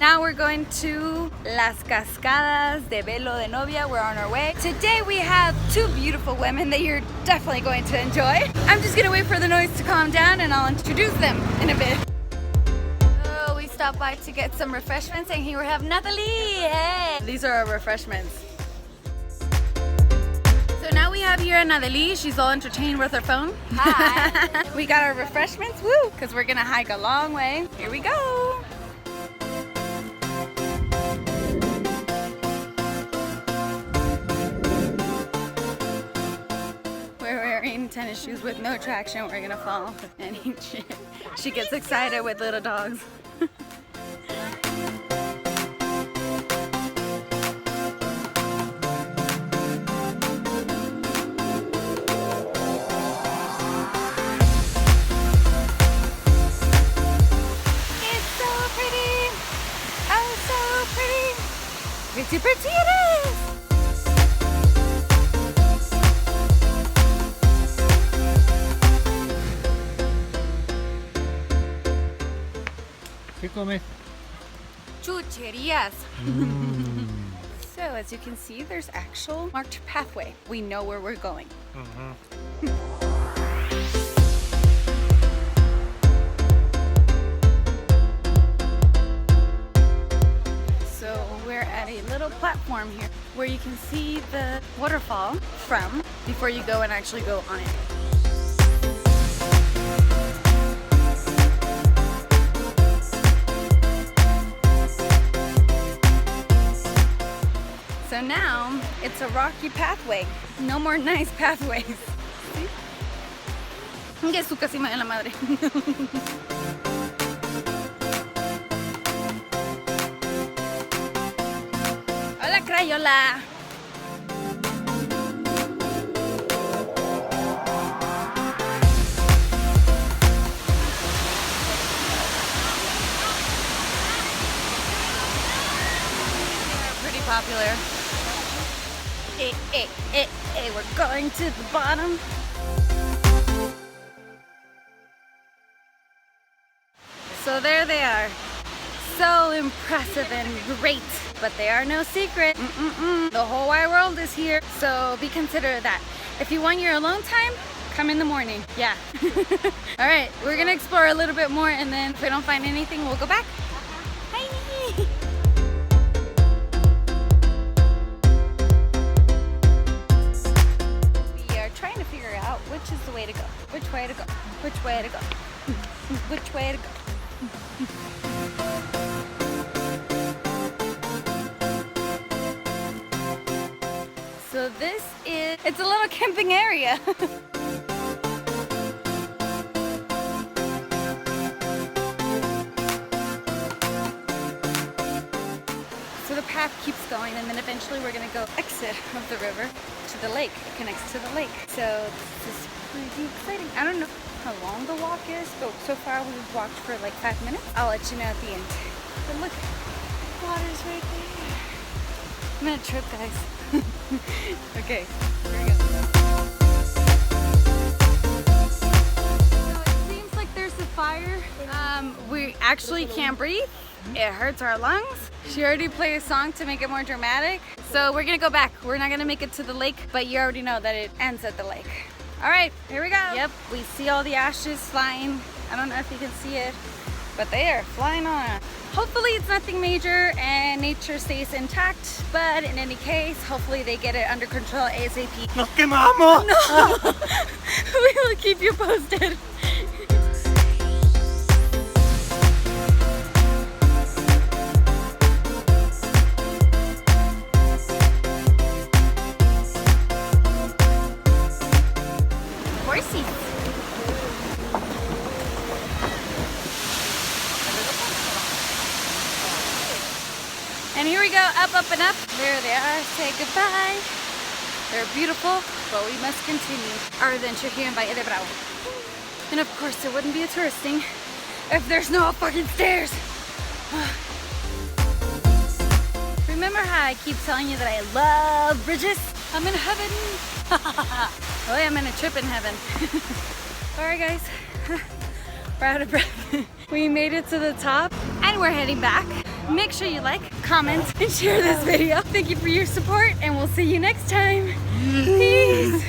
Now we're going to Las Cascadas Velo de Novia. We're on our way. Today we have two beautiful women that you're definitely going to enjoy. I'm just gonna wait for the noise to calm down and I'll introduce them in a bit. Oh, we stopped by to get some refreshments and here we have Natalie. Hey. These are our refreshments. So now we have here Natalie. She's all entertained with her phone. Hi. We got our refreshments, woo, because we're gonna hike a long way. Here we go. We're wearing tennis shoes with no traction. We're gonna fall off any shit. She gets excited with little dogs. Pretty, pretty it is! ¿Qué comes? Chucherías! So as you can see, there's actual marked pathway. We know where we're going. At a little platform here where you can see the waterfall from before you go and actually go on it. So now it's a rocky pathway. No more nice pathways. Que su casi me da la madre. Crayola. They're pretty popular. We're going to the bottom. So there they are. So impressive and great, but they are no secret. The whole wide world is here, so be considerate of that. If you want your alone time, come in the morning. Yeah. All right, we're gonna explore a little bit more, and then if we don't find anything, we'll go back. Hi. We are trying to figure out which is the way to go. Which way to go? Which way to go? Which way to go? So this is, it's a little camping area. So the path keeps going and then eventually we're gonna go exit of the river to the lake. It connects to the lake. So this is pretty exciting. I don't know how long the walk is, but so far we've walked for like 5 minutes. I'll let you know at the end. But look, water's right there. I'm gonna trip, guys. Okay, here we go. So it seems like there's a fire. We actually can't breathe. It hurts our lungs. She already played a song to make it more dramatic. So we're gonna go back. We're not gonna make it to the lake, but you already know that it ends at the lake. All right, here we go. Yep, we see all the ashes flying. I don't know if you can see it, but they are flying on. Hopefully it's nothing major and nature stays intact, but in any case, hopefully they get it under control ASAP. ¡Nos quemamos! No! We will keep you posted. Horsies. And here we go, up, up, and up. There they are. Say goodbye. They're beautiful, but we must continue our adventure here in Valle de Bravo. And of course, it wouldn't be a tourist thing if there's no fucking stairs. Remember how I keep telling you that I love bridges? I'm in heaven. Oh yeah, I'm in a trip in heaven. Alright guys, we're out of breath. We made it to the top and we're heading back. make sure you like, comment, and share this video. Thank you for your support, and we'll see you next time. Peace.